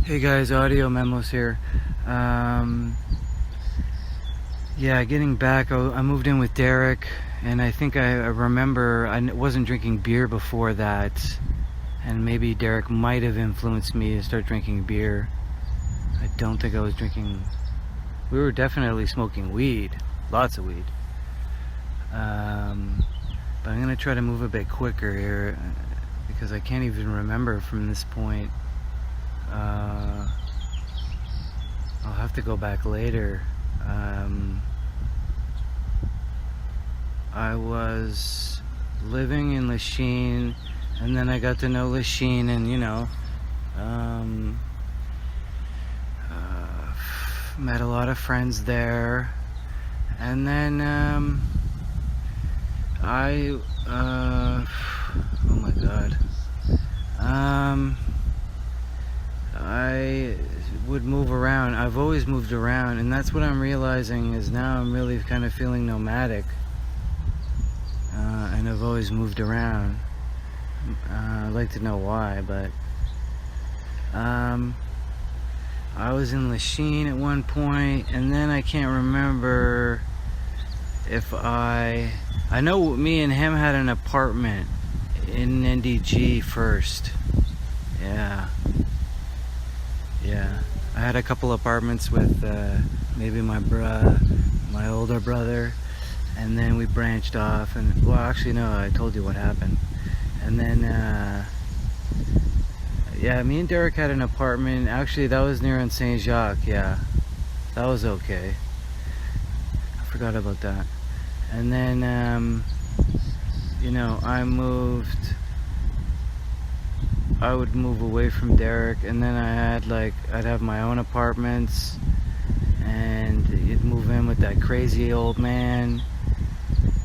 Hey guys, audio memos here. Yeah, getting back, I moved in with Derek, and I think I remember I wasn't drinking beer before that, and maybe Derek might have influenced me to start drinking beer. I don't think I was drinking. We were definitely smoking weed, lots of weed. But I'm gonna try to move a bit quicker here because I can't even remember from this point. I'll have to go back later. I was living in Lachine, and then I got to know Lachine, and met a lot of friends there, and then oh my god, I would move around. I've always moved around, and that's what I'm realizing is now I'm really kind of feeling nomadic, and I've always moved around. I'd like to know why, but I was in Lachine at one point, and then I can't remember if I know me and him had an apartment in NDG first. Yeah, I had a couple apartments with maybe my older brother, and then we branched off, and well, actually no, I told you what happened. And then yeah, me and Derek had an apartment. Actually, that was near on Saint Jacques. Yeah, that was okay. I forgot about that. And then I would move away from Derek, and then I'd have my own apartments, and you'd move in with that crazy old man,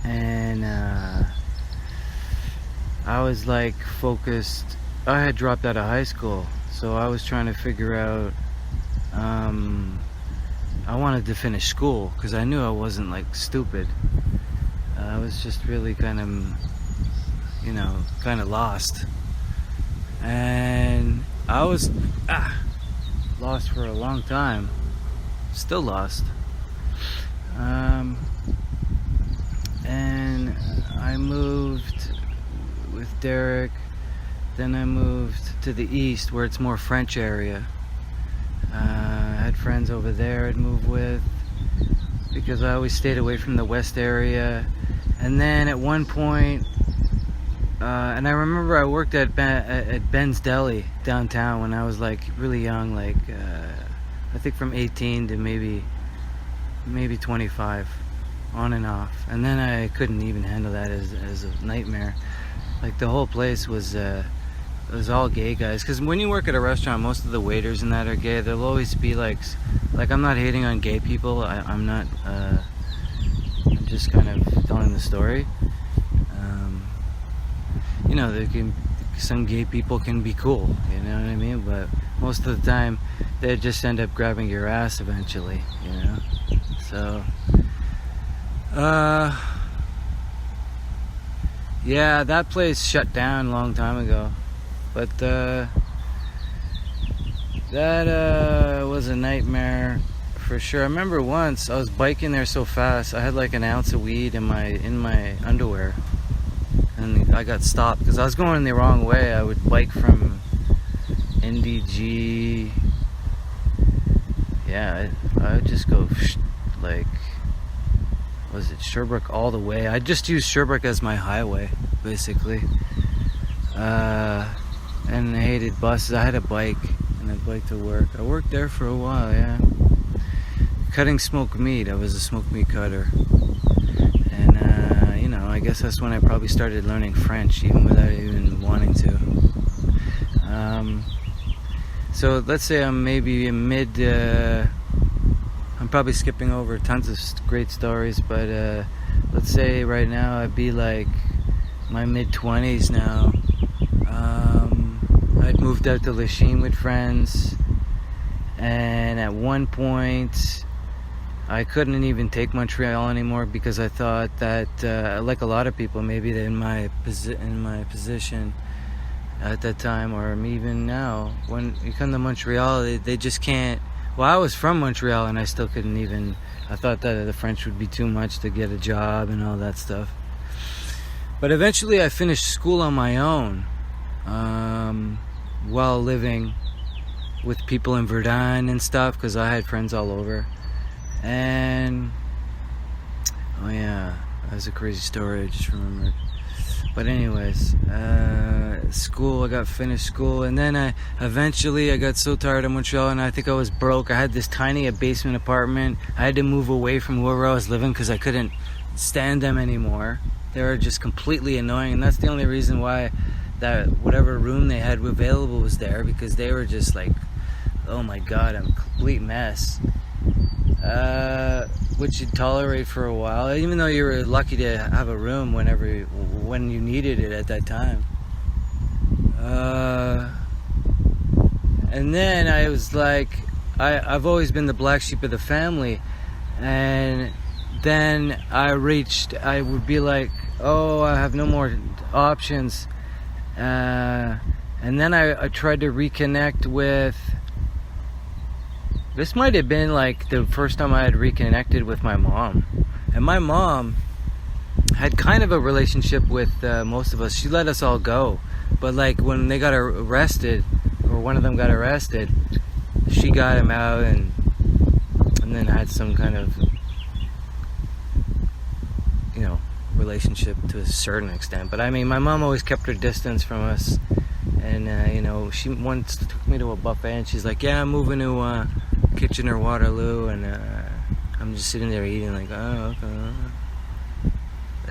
and I was like focused. I had dropped out of high school, so I was trying to figure out, I wanted to finish school because I knew I wasn't like stupid. I was just really kind of lost. And I was lost for a long time. Still lost. And I moved with Derek. Then I moved to the east where it's more French area. I had friends over there I'd move with because I always stayed away from the west area. And then at one point, and I remember I worked at Ben's Deli downtown when I was like really young, like I think from 18 to maybe 25, on and off. And then I couldn't even handle that as a nightmare. Like the whole place was it was all gay guys. Because when you work at a restaurant, most of the waiters and that are gay. There'll always be like I'm not hating on gay people. I'm not. I'm just kind of telling the story. Some gay people can be cool, you know what I mean? But most of the time, they just end up grabbing your ass eventually, you know? So, yeah, that place shut down a long time ago. But, that was a nightmare for sure. I remember once I was biking there so fast, I had like an ounce of weed in my underwear. And I got stopped because I was going the wrong way. I would bike from NDG. Yeah, I would just go was it Sherbrooke all the way? I just used Sherbrooke as my highway, basically. And I hated buses. I had a bike, and I'd bike to work. I worked there for a while, yeah. Cutting smoked meat. I was a smoked meat cutter. I guess that's when I probably started learning French, even without even wanting to. So let's say I'm maybe in I'm probably skipping over tons of great stories, but let's say right now I'd be like my mid-20s now. I'd moved out to Lachine with friends, and at one point I couldn't even take Montreal anymore because I thought that, like a lot of people, maybe in my position, at that time, or even now. When you come to Montreal, they just can't. Well, I was from Montreal, and I still couldn't even. I thought that the French would be too much to get a job and all that stuff. But eventually, I finished school on my own, while living with people in Verdun and stuff, because I had friends all over. And oh yeah, that was a crazy story. I just remembered. But anyways, school. I got finished school, and then I got so tired of Montreal, and I think I was broke. I had this tiny basement apartment. I had to move away from wherever I was living because I couldn't stand them anymore. They were just completely annoying, and that's the only reason why that whatever room they had available was there, because they were just like, oh my god, I'm a complete mess. Which you'd tolerate for a while, even though you were lucky to have a room when you needed it at that time. And then I was like, I've always been the black sheep of the family, and then I would be like, oh, I have no more options, and then I tried to reconnect with. This might have been like the first time I had reconnected with my mom. And my mom had kind of a relationship with most of us. She let us all go. But like when they got arrested, or one of them got arrested, she got him out and then had some kind of, relationship to a certain extent. But I mean, my mom always kept her distance from us. And, she once took me to a buffet and she's like, yeah, I'm moving to Kitchener Waterloo, and I'm just sitting there eating like, oh,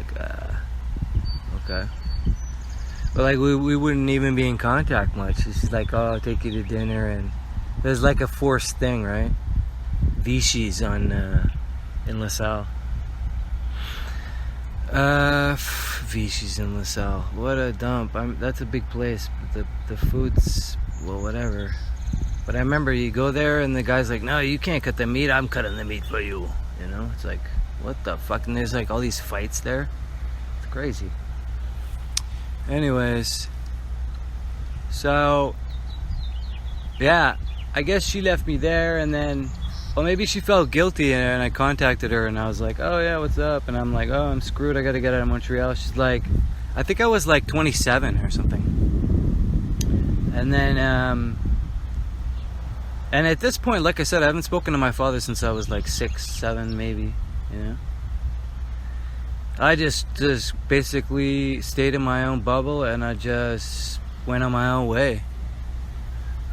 okay. Okay. But like we wouldn't even be in contact much. She's like, oh, I'll take you to dinner, and there's like a forced thing, right? Vichy's in LaSalle. Vichy's in LaSalle. What a dump. That's a big place, but the food's, well, whatever. But I remember you go there and the guy's like, no, you can't cut the meat, I'm cutting the meat for you. It's like, what the fuck? And there's like all these fights there. It's crazy. Anyways, so yeah, I guess she left me there, and then, well, maybe she felt guilty, and I contacted her and I was like, oh yeah, what's up? And I'm like, oh, I'm screwed, I gotta get out of Montreal. She's like, I think I was like 27 or something. And then and at this point, like I said, I haven't spoken to my father since I was like 6, 7 maybe, I just basically stayed in my own bubble, and I just went on my own way.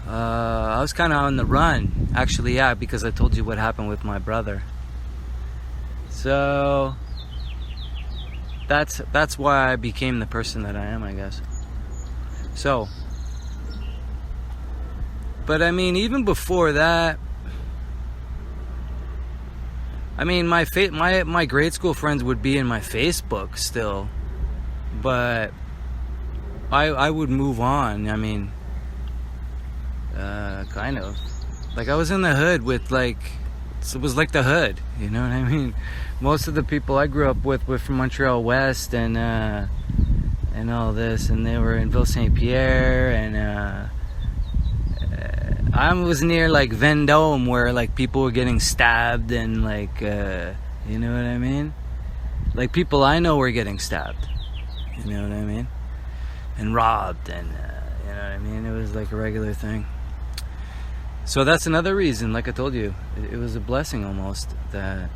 I was kind of on the run, actually, yeah, because I told you what happened with my brother. So that's why I became the person that I am, I guess. So, but I mean, even before that, I mean, my grade school friends would be in my Facebook still, but I would move on. I mean, kind of. Like, I was in the hood with, like, it was like the hood, you know what I mean? Most of the people I grew up with were from Montreal West and all this, and they were in Ville Saint Pierre, and I was near like Vendôme, where like people were getting stabbed, and like you know what I mean? Like, people I know were getting stabbed, you know what I mean? And robbed, and you know what I mean? It was like a regular thing. So that's another reason, like I told you, it was a blessing almost that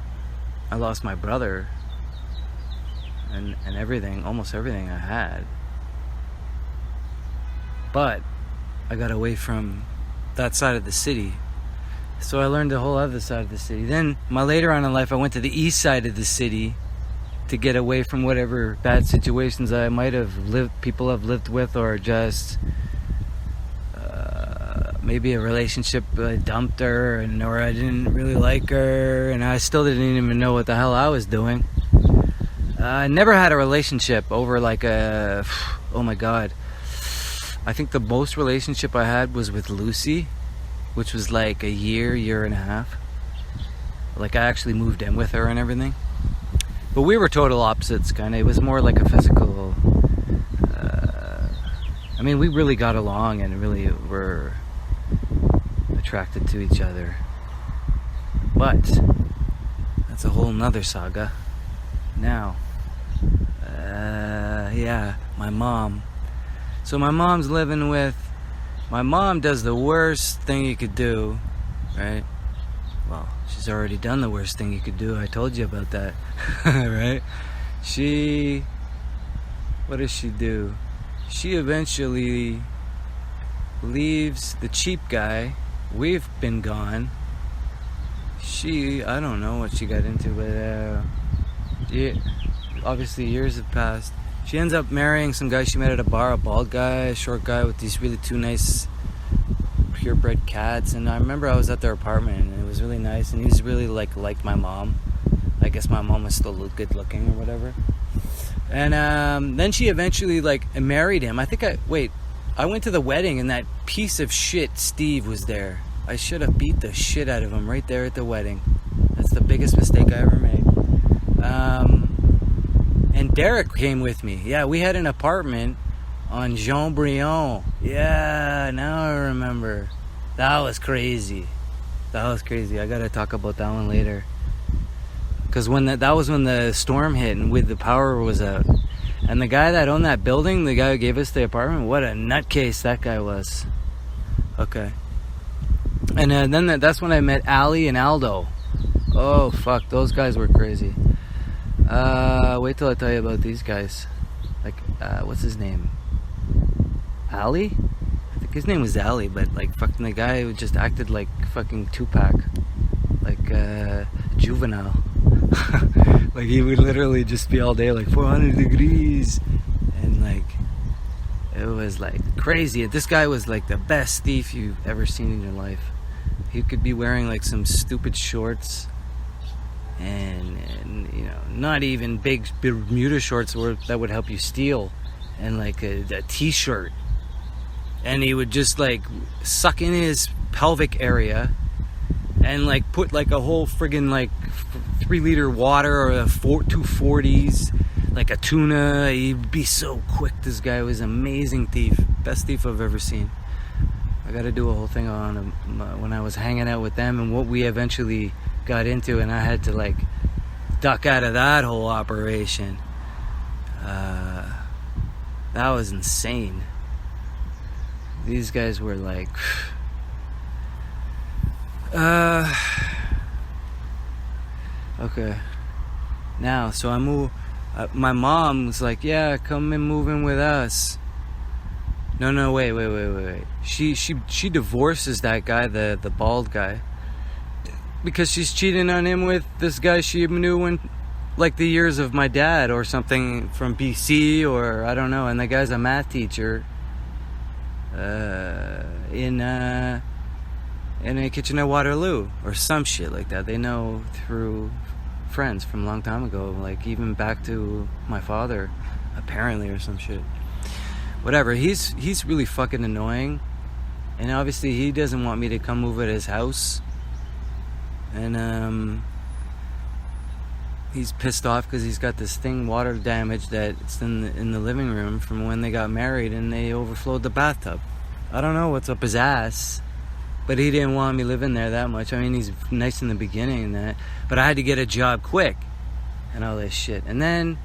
I lost my brother and everything, almost everything I had. But I got away from that side of the city, so I learned the whole other side of the city. Then later on in life, I went to the east side of the city to get away from whatever bad situations I might have people have lived with, or just maybe a relationship, I dumped her, or I didn't really like her, and I still didn't even know what the hell I was doing. I never had a relationship over like oh my god, I think the most relationship I had was with Lucy, which was like a year and a half. Like, I actually moved in with her and everything, but we were total opposites, kind of. It was more like a physical I mean, we really got along and really were attracted to each other. But that's a whole nother saga. Now, yeah, my mom. So my mom's living with... My mom does the worst thing you could do, right? Well, she's already done the worst thing you could do. I told you about that, right? What does she do? She eventually leaves the cheap guy. We've been gone. I don't know what she got into, but obviously years have passed. She ends up marrying some guy she met at a bar, a bald guy, a short guy with these really two nice purebred cats. And I remember I was at their apartment and it was really nice, and he was really liked my mom. I guess my mom was still good looking or whatever. And then she eventually married him. I went to the wedding and that piece of shit Steve was there. I should have beat the shit out of him right there at the wedding. That's the biggest mistake I ever made. And Derek came with me. Yeah, we had an apartment on Jean Brion. Yeah, now I remember. That was crazy. I gotta talk about that one later. Because that was when the storm hit and the power was out. And the guy that owned that building, the guy who gave us the apartment, what a nutcase that guy was. Okay. And then that's when I met Allie and Aldo. Oh, fuck. Those guys were crazy. Wait till I tell you about these guys. What's his name? Ali? I think his name was Ali, but fucking the guy who just acted like fucking Tupac. Juvenile. He would literally just be all day 400 degrees. And it was crazy. This guy was the best thief you've ever seen in your life. He could be wearing some stupid shorts and not even big Bermuda shorts that would help you steal, and a t-shirt, and he would just suck in his pelvic area and put a whole friggin' 3-liter water or 240s, a tuna. He'd be so quick. This guy was an amazing thief, best thief I've ever seen. I got to do a whole thing on him when I was hanging out with them and what we eventually got into, and I had to duck out of that whole operation. That was insane. These guys were okay. Now, so I move. My mom was yeah, come and move in with us. No, wait. She divorces that guy, the bald guy, because she's cheating on him with this guy she knew when, the years of my dad or something from BC or I don't know. And the guy's a math teacher in a kitchen at Waterloo or some shit like that. They know through friends from a long time ago, even back to my father, apparently, or some shit. Whatever. He's really fucking annoying, and obviously he doesn't want me to come over at his house, and he's pissed off because he's got this thing, water damage, that's in the living room from when they got married, and they overflowed the bathtub. I don't know what's up his ass, but he didn't want me living there that much. I mean, he's nice in the beginning and that, but I had to get a job quick and all this shit. And then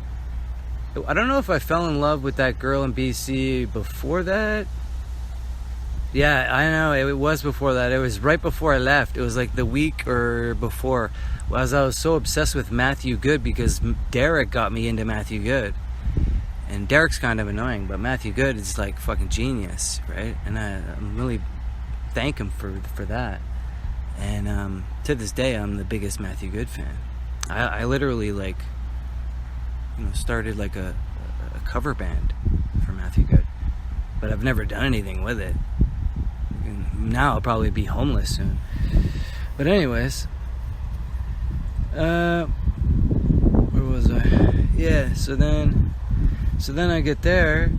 I don't know if I fell in love with that girl in BC before that. Yeah, I know, it was before that. It was right before I left. It was the week or before. I was so obsessed with Matthew Good because Derek got me into Matthew Good. And Derek's kind of annoying, but Matthew Good is fucking genius, right? And I'm really thank him for that. And to this day, I'm the biggest Matthew Good fan. I literally started a cover band for Matthew Good, but I've never done anything with it. And now I'll probably be homeless soon. But anyways, where was I? Yeah. So then I get there,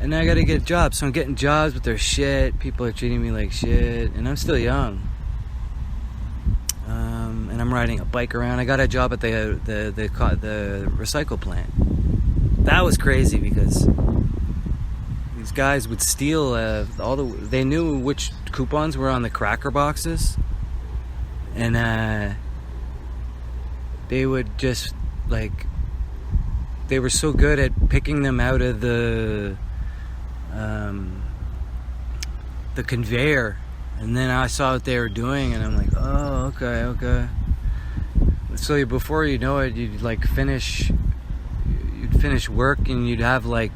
and I gotta get jobs. So I'm getting jobs, but they're shit. People are treating me like shit, and I'm still young. And I'm riding a bike around. I got a job at the recycle plant. That was crazy because these guys would steal they knew which coupons were on the cracker boxes, and they would just like, they were so good at picking them out of the conveyor, and then I saw what they were doing, and I'm like, oh, okay. So before you know it, you'd finish work, and you'd have like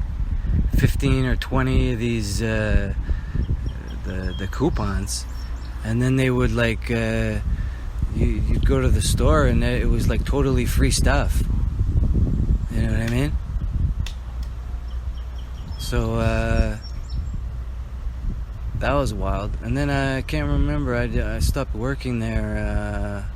15 or 20 of these the coupons, and then they would you'd go to the store, and it was like totally free stuff. You know what I mean? So that was wild. And then I can't remember. I stopped working there.